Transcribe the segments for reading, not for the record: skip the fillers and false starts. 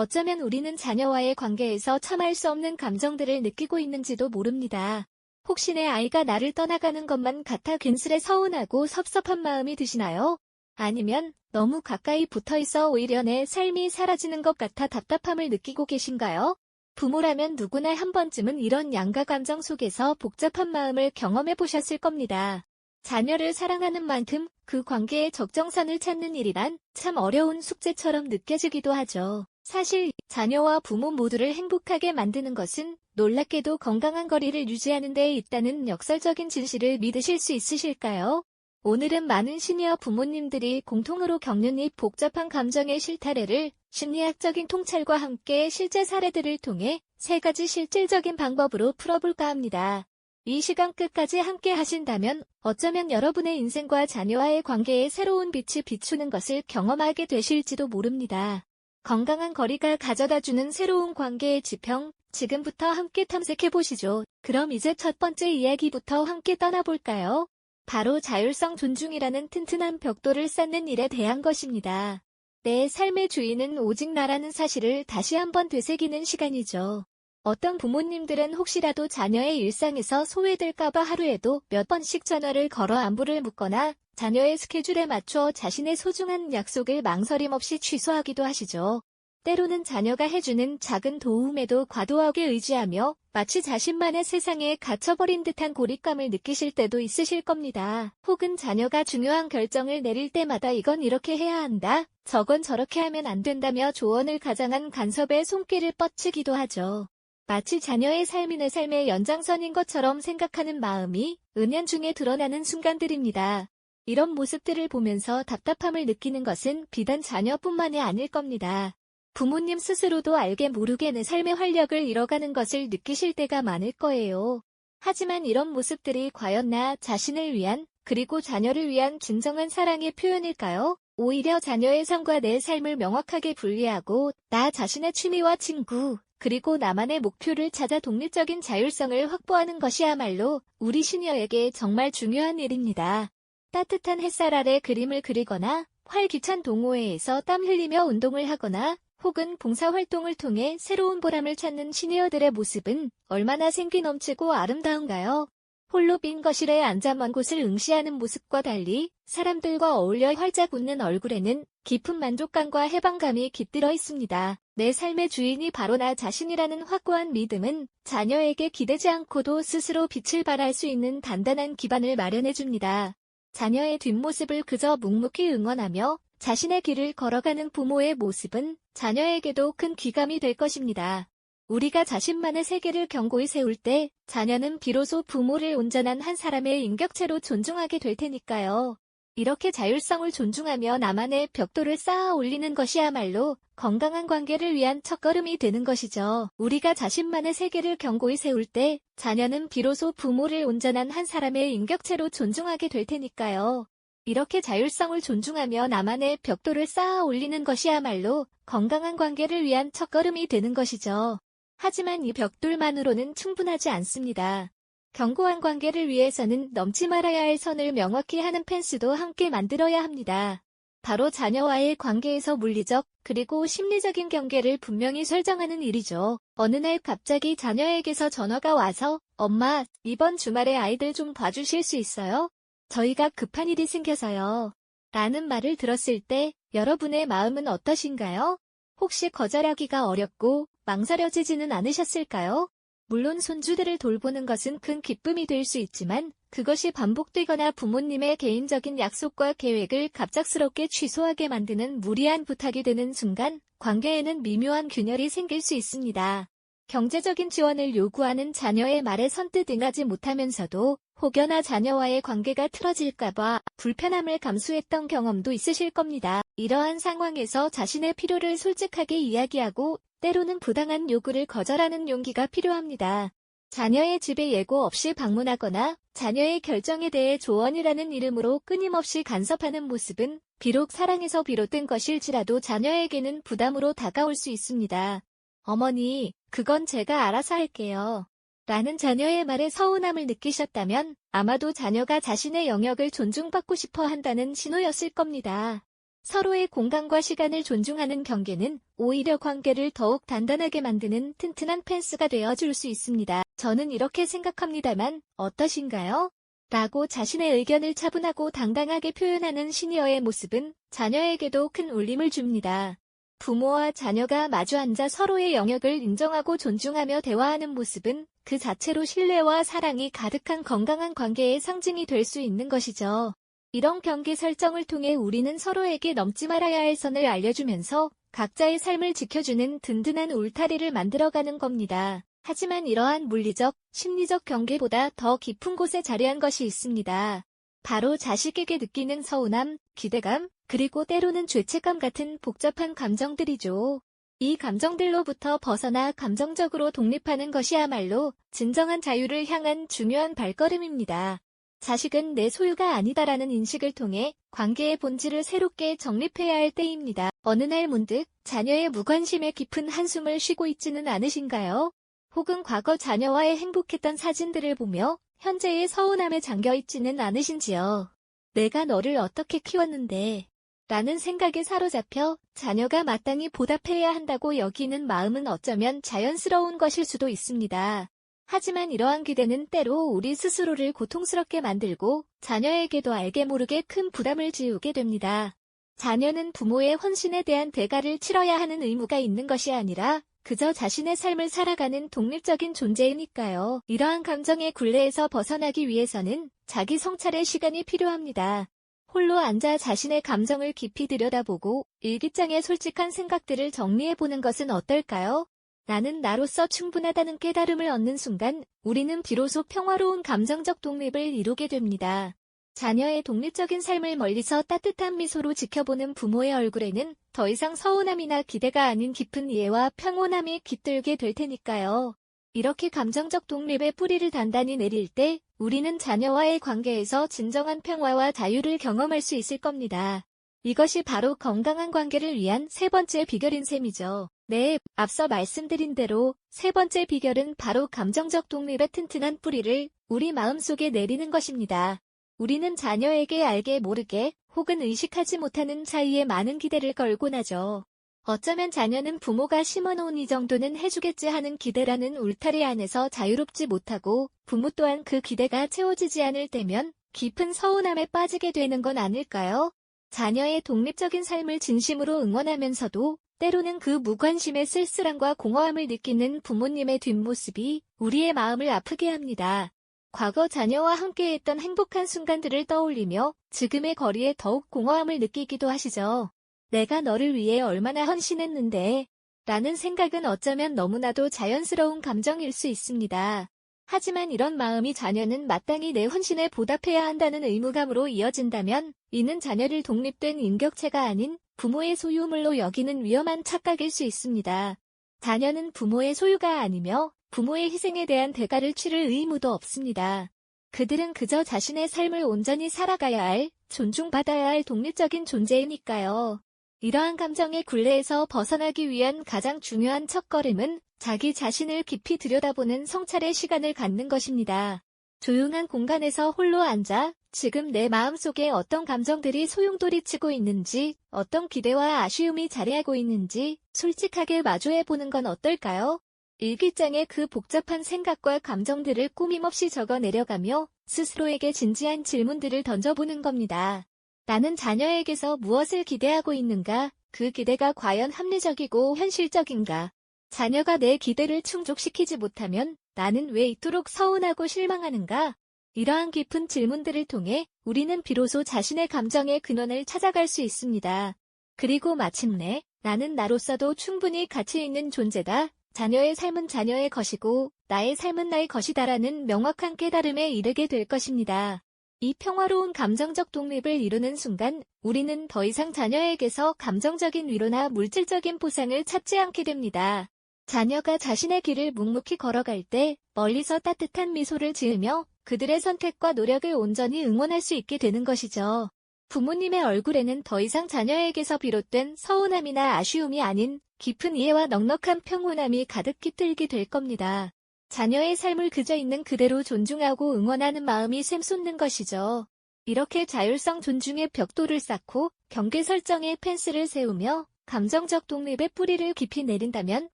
어쩌면 우리는 자녀와의 관계에서 참을 수 없는 감정들을 느끼고 있는지도 모릅니다. 혹시 내 아이가 나를 떠나가는 것만 같아 괜스레 서운하고 섭섭한 마음이 드시나요? 아니면 너무 가까이 붙어있어 오히려 내 삶이 사라지는 것 같아 답답함을 느끼고 계신가요? 부모라면 누구나 한 번쯤은 이런 양가 감정 속에서 복잡한 마음을 경험해 보셨을 겁니다. 자녀를 사랑하는 만큼 그 관계의 적정선을 찾는 일이란 참 어려운 숙제처럼 느껴지기도 하죠. 사실 자녀와 부모 모두를 행복하게 만드는 것은 놀랍게도 건강한 거리를 유지하는 데 있다는 역설적인 진실을 믿으실 수 있으실까요? 오늘은 많은 시니어 부모님들이 공통으로 겪는 이 복잡한 감정의 실타래를 심리학적인 통찰과 함께 실제 사례들을 통해 3가지 실질적인 방법으로 풀어볼까 합니다. 이 시간 끝까지 함께 하신다면 어쩌면 여러분의 인생과 자녀와의 관계에 새로운 빛이 비추는 것을 경험하게 되실지도 모릅니다. 건강한 거리가 가져다주는 새로운 관계의 지평, 지금부터 함께 탐색해보시죠. 그럼 이제 첫 번째 이야기부터 함께 떠나볼까요? 바로 자율성 존중이라는 튼튼한 벽돌을 쌓는 일에 대한 것입니다. 내 삶의 주인은 오직 나라는 사실을 다시 한번 되새기는 시간이죠. 어떤 부모님들은 혹시라도 자녀의 일상에서 소외될까봐 하루에도 몇 번씩 전화를 걸어 안부를 묻거나 자녀의 스케줄에 맞춰 자신의 소중한 약속을 망설임 없이 취소하기도 하시죠. 때로는 자녀가 해주는 작은 도움에도 과도하게 의지하며 마치 자신만의 세상에 갇혀버린 듯한 고립감을 느끼실 때도 있으실 겁니다. 혹은 자녀가 중요한 결정을 내릴 때마다 이건 이렇게 해야 한다, 저건 저렇게 하면 안 된다며 조언을 가장한 간섭에 손길을 뻗치기도 하죠. 마치 자녀의 삶이 내 삶의 연장선인 것처럼 생각하는 마음이 은연중에 드러나는 순간들입니다. 이런 모습들을 보면서 답답함을 느끼는 것은 비단 자녀뿐만이 아닐 겁니다. 부모님 스스로도 알게 모르게 내 삶의 활력을 잃어가는 것을 느끼실 때가 많을 거예요. 하지만 이런 모습들이 과연 나 자신을 위한, 그리고 자녀를 위한 진정한 사랑의 표현일까요? 오히려 자녀의 삶과 내 삶을 명확하게 분리하고 나 자신의 취미와 친구, 그리고 나만의 목표를 찾아 독립적인 자율성을 확보하는 것이야말로 우리 시니어에게 정말 중요한 일입니다. 따뜻한 햇살 아래 그림을 그리거나 활기찬 동호회에서 땀 흘리며 운동을 하거나 혹은 봉사활동을 통해 새로운 보람을 찾는 시니어들의 모습은 얼마나 생기 넘치고 아름다운가요? 홀로 빈 거실에 앉아 먼 곳을 응시하는 모습과 달리 사람들과 어울려 활짝 웃는 얼굴에는 깊은 만족감과 해방감이 깃들어 있습니다. 내 삶의 주인이 바로 나 자신이라는 확고한 믿음은 자녀에게 기대지 않고도 스스로 빛을 발할 수 있는 단단한 기반을 마련해줍니다. 자녀의 뒷모습을 그저 묵묵히 응원하며 자신의 길을 걸어가는 부모의 모습은 자녀에게도 큰 귀감이 될 것입니다. 우리가 자신만의 세계를 견고히 세울 때 자녀는 비로소 부모를 온전한 한 사람의 인격체로 존중하게 될 테니까요. 이렇게 자율성을 존중하며 나만의 벽돌을 쌓아 올리는 것이야말로 건강한 관계를 위한 첫걸음이 되는 것이죠. 우리가 자신만의 세계를 견고히 세울 때 자녀는 비로소 부모를 온전한 한 사람의 인격체로 존중하게 될 테니까요. 이렇게 자율성을 존중하며 나만의 벽돌을 쌓아 올리는 것이야말로 건강한 관계를 위한 첫걸음이 되는 것이죠. 하지만 이 벽돌만으로는 충분하지 않습니다. 견고한 관계를 위해서는 넘지 말아야 할 선을 명확히 하는 펜스도 함께 만들어야 합니다. 바로 자녀와의 관계에서 물리적 그리고 심리적인 경계를 분명히 설정하는 일이죠. 어느 날 갑자기 자녀에게서 전화가 와서 "엄마, 이번 주말에 아이들 좀 봐주실 수 있어요? 저희가 급한 일이 생겨서요." 라는 말을 들었을 때 여러분의 마음은 어떠신가요? 혹시 거절하기가 어렵고 망설여지지는 않으셨을까요? 물론 손주들을 돌보는 것은 큰 기쁨이 될 수 있지만 그것이 반복되거나 부모님의 개인적인 약속과 계획을 갑작스럽게 취소하게 만드는 무리한 부탁이 되는 순간 관계에는 미묘한 균열이 생길 수 있습니다. 경제적인 지원을 요구하는 자녀의 말에 선뜻 응하지 못하면서도 혹여나 자녀와의 관계가 틀어질까봐 불편함을 감수했던 경험도 있으실 겁니다. 이러한 상황에서 자신의 필요를 솔직하게 이야기하고 때로는 부당한 요구를 거절하는 용기가 필요합니다. 자녀의 집에 예고 없이 방문하거나 자녀의 결정에 대해 조언이라는 이름으로 끊임없이 간섭하는 모습은 비록 사랑에서 비롯된 것일지라도 자녀에게는 부담으로 다가올 수 있습니다. "어머니, 그건 제가 알아서 할게요." 라는 자녀의 말에 서운함을 느끼셨다면 아마도 자녀가 자신의 영역을 존중받고 싶어 한다는 신호였을 겁니다. 서로의 공간과 시간을 존중하는 경계는 오히려 관계를 더욱 단단하게 만드는 튼튼한 펜스가 되어줄 수 있습니다. 저는 이렇게 생각합니다만 어떠신가요? 라고 자신의 의견을 차분하고 당당하게 표현하는 시니어의 모습은 자녀에게도 큰 울림을 줍니다. 부모와 자녀가 마주 앉아 서로의 영역을 인정하고 존중하며 대화하는 모습은 그 자체로 신뢰와 사랑이 가득한 건강한 관계의 상징이 될 수 있는 것이죠. 이런 경계 설정을 통해 우리는 서로에게 넘지 말아야 할 선을 알려주면서 각자의 삶을 지켜주는 든든한 울타리를 만들어가는 겁니다. 하지만 이러한 물리적, 심리적 경계보다 더 깊은 곳에 자리한 것이 있습니다. 바로 자식에게 느끼는 서운함, 기대감, 그리고 때로는 죄책감 같은 복잡한 감정들이죠. 이 감정들로부터 벗어나 감정적으로 독립하는 것이야말로 진정한 자유를 향한 중요한 발걸음입니다. 자식은 내 소유가 아니다라는 인식을 통해 관계의 본질을 새롭게 정립해야 할 때입니다. 어느 날 문득 자녀의 무관심에 깊은 한숨을 쉬고 있지는 않으신가요? 혹은 과거 자녀와의 행복했던 사진들을 보며 현재의 서운함에 잠겨있지는 않으신지요? 내가 너를 어떻게 키웠는데? 라는 생각에 사로잡혀 자녀가 마땅히 보답해야 한다고 여기는 마음은 어쩌면 자연스러운 것일 수도 있습니다. 하지만 이러한 기대는 때로 우리 스스로를 고통스럽게 만들고 자녀에게도 알게 모르게 큰 부담을 지우게 됩니다. 자녀는 부모의 헌신에 대한 대가를 치러야 하는 의무가 있는 것이 아니라 그저 자신의 삶을 살아가는 독립적인 존재이니까요. 이러한 감정의 굴레에서 벗어나기 위해서는 자기 성찰의 시간이 필요합니다. 홀로 앉아 자신의 감정을 깊이 들여다보고 일기장에 솔직한 생각들을 정리해보는 것은 어떨까요? 나는 나로서 충분하다는 깨달음을 얻는 순간 우리는 비로소 평화로운 감정적 독립을 이루게 됩니다. 자녀의 독립적인 삶을 멀리서 따뜻한 미소로 지켜보는 부모의 얼굴에는 더 이상 서운함이나 기대가 아닌 깊은 이해와 평온함이 깃들게 될 테니까요. 이렇게 감정적 독립의 뿌리를 단단히 내릴 때 우리는 자녀와의 관계에서 진정한 평화와 자유를 경험할 수 있을 겁니다. 이것이 바로 건강한 관계를 위한 세 번째 비결인 셈이죠. 네, 앞서 말씀드린 대로 세 번째 비결은 바로 감정적 독립의 튼튼한 뿌리를 우리 마음속에 내리는 것입니다. 우리는 자녀에게 알게 모르게 혹은 의식하지 못하는 사이에 많은 기대를 걸곤 하죠. 어쩌면 자녀는 부모가 심어놓은 이 정도는 해주겠지 하는 기대라는 울타리 안에서 자유롭지 못하고 부모 또한 그 기대가 채워지지 않을 때면 깊은 서운함에 빠지게 되는 건 아닐까요? 자녀의 독립적인 삶을 진심으로 응원하면서도 때로는 그 무관심의 쓸쓸함과 공허함을 느끼는 부모님의 뒷모습이 우리의 마음을 아프게 합니다. 과거 자녀와 함께했던 행복한 순간들을 떠올리며 지금의 거리에 더욱 공허함을 느끼기도 하시죠. 내가 너를 위해 얼마나 헌신했는데 라는 생각은 어쩌면 너무나도 자연스러운 감정일 수 있습니다. 하지만 이런 마음이 자녀는 마땅히 내 헌신에 보답해야 한다는 의무감으로 이어진다면 이는 자녀를 독립된 인격체가 아닌 부모의 소유물로 여기는 위험한 착각일 수 있습니다. 자녀는 부모의 소유가 아니며 부모의 희생에 대한 대가를 치를 의무도 없습니다. 그들은 그저 자신의 삶을 온전히 살아가야 할, 존중받아야 할 독립적인 존재이니까요. 이러한 감정의 굴레에서 벗어나기 위한 가장 중요한 첫걸음은 자기 자신을 깊이 들여다보는 성찰의 시간을 갖는 것입니다. 조용한 공간에서 홀로 앉아 지금 내 마음속에 어떤 감정들이 소용돌이치고 있는지, 어떤 기대와 아쉬움이 자리하고 있는지 솔직하게 마주해보는 건 어떨까요? 일기장에 그 복잡한 생각과 감정들을 꾸밈없이 적어 내려가며 스스로에게 진지한 질문들을 던져보는 겁니다. 나는 자녀에게서 무엇을 기대하고 있는가? 그 기대가 과연 합리적이고 현실적인가? 자녀가 내 기대를 충족시키지 못하면 나는 왜 이토록 서운하고 실망하는가? 이러한 깊은 질문들을 통해 우리는 비로소 자신의 감정의 근원을 찾아갈 수 있습니다. 그리고 마침내 나는 나로서도 충분히 가치 있는 존재다. 자녀의 삶은 자녀의 것이고 나의 삶은 나의 것이다라는 명확한 깨달음에 이르게 될 것입니다. 이 평화로운 감정적 독립을 이루는 순간 우리는 더 이상 자녀에게서 감정적인 위로나 물질적인 보상을 찾지 않게 됩니다. 자녀가 자신의 길을 묵묵히 걸어갈 때 멀리서 따뜻한 미소를 지으며 그들의 선택과 노력을 온전히 응원할 수 있게 되는 것이죠. 부모님의 얼굴에는 더 이상 자녀에게서 비롯된 서운함이나 아쉬움이 아닌 깊은 이해와 넉넉한 평온함이 가득 깃들게 될 겁니다. 자녀의 삶을 그저 있는 그대로 존중하고 응원하는 마음이 샘솟는 것이죠. 이렇게 자율성 존중의 벽돌을 쌓고 경계 설정의 펜스를 세우며 감정적 독립의 뿌리를 깊이 내린다면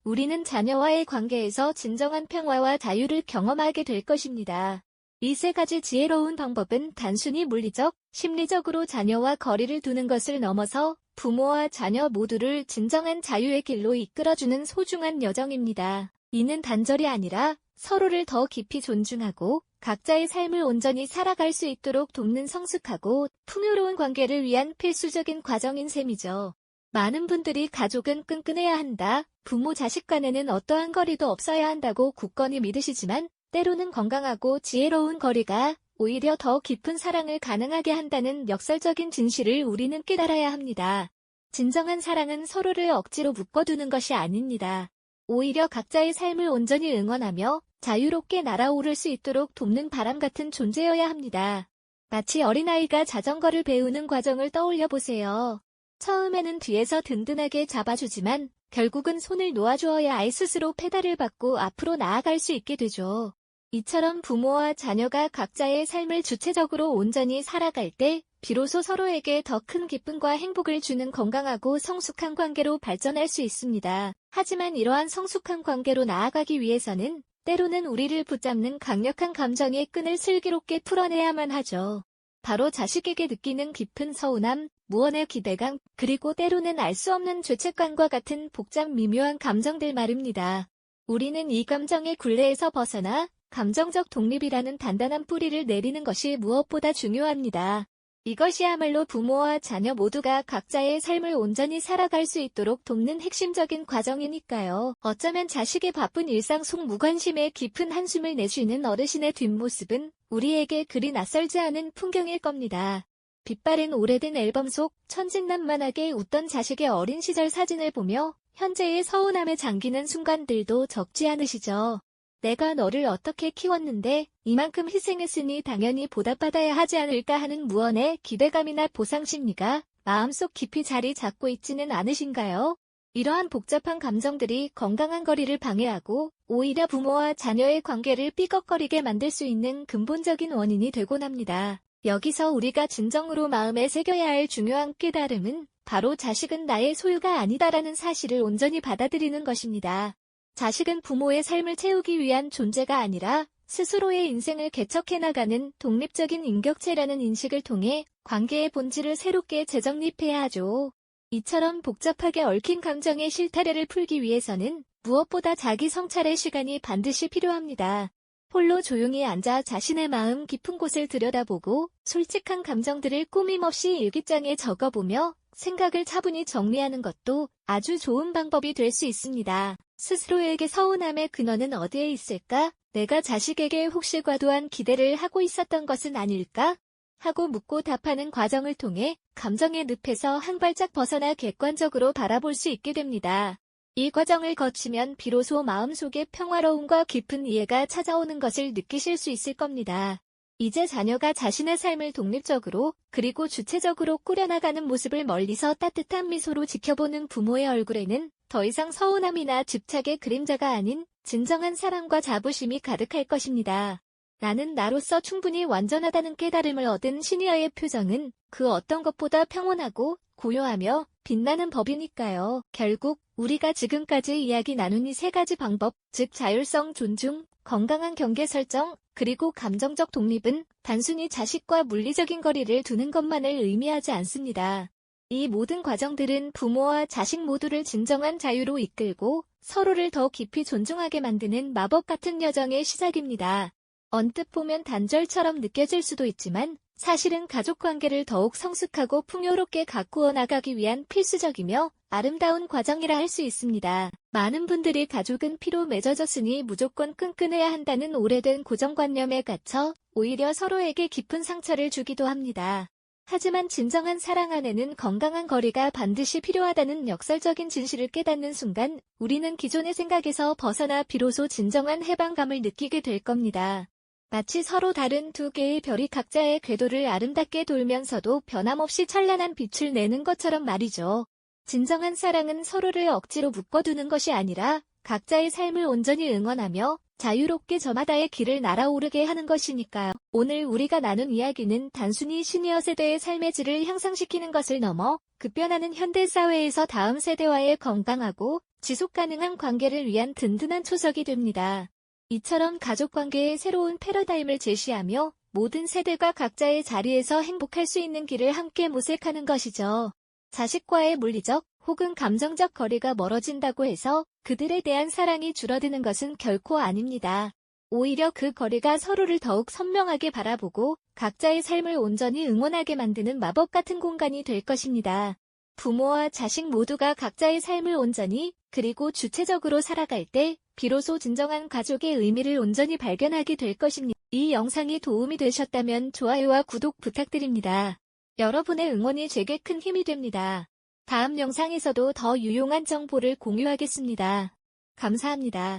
우리는 자녀와의 관계에서 진정한 평화와 자유를 경험하게 될 것입니다. 이 세 가지 지혜로운 방법은 단순히 물리적, 심리적으로 자녀와 거리를 두는 것을 넘어서 부모와 자녀 모두를 진정한 자유의 길로 이끌어주는 소중한 여정입니다. 이는 단절이 아니라 서로를 더 깊이 존중하고 각자의 삶을 온전히 살아갈 수 있도록 돕는 성숙하고 풍요로운 관계를 위한 필수적인 과정인 셈이죠. 많은 분들이 가족은 끈끈해야 한다, 부모 자식 간에는 어떠한 거리도 없어야 한다고 굳건히 믿으시지만 때로는 건강하고 지혜로운 거리가 오히려 더 깊은 사랑을 가능하게 한다는 역설적인 진실을 우리는 깨달아야 합니다. 진정한 사랑은 서로를 억지로 묶어두는 것이 아닙니다. 오히려 각자의 삶을 온전히 응원하며 자유롭게 날아오를 수 있도록 돕는 바람 같은 존재여야 합니다. 마치 어린아이가 자전거를 배우는 과정을 떠올려 보세요. 처음에는 뒤에서 든든하게 잡아주지만 결국은 손을 놓아주어야 아이 스스로 페달을 밟고 앞으로 나아갈 수 있게 되죠. 이처럼 부모와 자녀가 각자의 삶을 주체적으로 온전히 살아갈 때 비로소 서로에게 더 큰 기쁨과 행복을 주는 건강하고 성숙한 관계로 발전할 수 있습니다. 하지만 이러한 성숙한 관계로 나아가기 위해서는 때로는 우리를 붙잡는 강력한 감정의 끈을 슬기롭게 풀어내야만 하죠. 바로 자식에게 느끼는 깊은 서운함, 무언의 기대감, 그리고 때로는 알 수 없는 죄책감과 같은 복잡 미묘한 감정들 말입니다. 우리는 이 감정의 굴레에서 벗어나 감정적 독립이라는 단단한 뿌리를 내리는 것이 무엇보다 중요합니다. 이것이야말로 부모와 자녀 모두가 각자의 삶을 온전히 살아갈 수 있도록 돕는 핵심적인 과정이니까요. 어쩌면 자식의 바쁜 일상 속 무관심에 깊은 한숨을 내쉬는 어르신의 뒷모습은 우리에게 그리 낯설지 않은 풍경일 겁니다. 빛바랜 오래된 앨범 속 천진난만하게 웃던 자식의 어린 시절 사진을 보며 현재의 서운함에 잠기는 순간들도 적지 않으시죠. 내가 너를 어떻게 키웠는데 이만큼 희생했으니 당연히 보답받아야 하지 않을까 하는 무언의 기대감이나 보상심리가 마음속 깊이 자리 잡고 있지는 않으신가요? 이러한 복잡한 감정들이 건강한 거리를 방해하고 오히려 부모와 자녀의 관계를 삐걱거리게 만들 수 있는 근본적인 원인이 되곤 합니다. 여기서 우리가 진정으로 마음에 새겨야 할 중요한 깨달음은 바로 자식은 나의 소유가 아니다라는 사실을 온전히 받아들이는 것입니다. 자식은 부모의 삶을 채우기 위한 존재가 아니라 스스로의 인생을 개척해 나가는 독립적인 인격체라는 인식을 통해 관계의 본질을 새롭게 재정립해야 하죠. 이처럼 복잡하게 얽힌 감정의 실타래를 풀기 위해서는 무엇보다 자기 성찰의 시간이 반드시 필요합니다. 홀로 조용히 앉아 자신의 마음 깊은 곳을 들여다보고 솔직한 감정들을 꾸밈없이 일기장에 적어보며 생각을 차분히 정리하는 것도 아주 좋은 방법이 될 수 있습니다. 스스로에게 서운함의 근원은 어디에 있을까? 내가 자식에게 혹시 과도한 기대를 하고 있었던 것은 아닐까? 하고 묻고 답하는 과정을 통해 감정의 늪에서 한 발짝 벗어나 객관적으로 바라볼 수 있게 됩니다. 이 과정을 거치면 비로소 마음속에 평화로움과 깊은 이해가 찾아오는 것을 느끼실 수 있을 겁니다. 이제 자녀가 자신의 삶을 독립적으로 그리고 주체적으로 꾸려나가는 모습을 멀리서 따뜻한 미소로 지켜보는 부모의 얼굴에는 더 이상 서운함이나 집착의 그림자가 아닌 진정한 사랑과 자부심이 가득할 것입니다. 나는 나로서 충분히 완전하다는 깨달음을 얻은 시니어의 표정은 그 어떤 것보다 평온하고 고요하며 빛나는 법이니까요. 결국 우리가 지금까지 이야기 나눈 이 세 가지 방법, 즉 자율성 존중, 건강한 경계 설정, 그리고 감정적 독립은 단순히 자식과 물리적인 거리를 두는 것만을 의미하지 않습니다. 이 모든 과정들은 부모와 자식 모두를 진정한 자유로 이끌고 서로를 더 깊이 존중하게 만드는 마법 같은 여정의 시작입니다. 언뜻 보면 단절처럼 느껴질 수도 있지만 사실은 가족관계를 더욱 성숙하고 풍요롭게 가꾸어 나가기 위한 필수적이며 아름다운 과정이라 할 수 있습니다. 많은 분들이 가족은 피로 맺어졌으니 무조건 끈끈해야 한다는 오래된 고정관념에 갇혀 오히려 서로에게 깊은 상처를 주기도 합니다. 하지만 진정한 사랑 안에는 건강한 거리가 반드시 필요하다는 역설적인 진실을 깨닫는 순간 우리는 기존의 생각에서 벗어나 비로소 진정한 해방감을 느끼게 될 겁니다. 마치 서로 다른 두 개의 별이 각자의 궤도를 아름답게 돌면서도 변함없이 찬란한 빛을 내는 것처럼 말이죠. 진정한 사랑은 서로를 억지로 묶어두는 것이 아니라 각자의 삶을 온전히 응원하며 자유롭게 저마다의 길을 날아오르게 하는 것이니까요. 오늘 우리가 나눈 이야기는 단순히 시니어 세대의 삶의 질을 향상시키는 것을 넘어 급변하는 현대사회에서 다음 세대와의 건강하고 지속가능한 관계를 위한 든든한 초석이 됩니다. 이처럼 가족관계의 새로운 패러다임을 제시하며 모든 세대가 각자의 자리에서 행복할 수 있는 길을 함께 모색하는 것이죠. 자식과의 물리적 혹은 감정적 거리가 멀어진다고 해서 그들에 대한 사랑이 줄어드는 것은 결코 아닙니다. 오히려 그 거리가 서로를 더욱 선명하게 바라보고 각자의 삶을 온전히 응원하게 만드는 마법 같은 공간이 될 것입니다. 부모와 자식 모두가 각자의 삶을 온전히 그리고 주체적으로 살아갈 때 비로소 진정한 가족의 의미를 온전히 발견하게 될 것입니다. 이 영상이 도움이 되셨다면 좋아요와 구독 부탁드립니다. 여러분의 응원이 제게 큰 힘이 됩니다. 다음 영상에서도 더 유용한 정보를 공유하겠습니다. 감사합니다.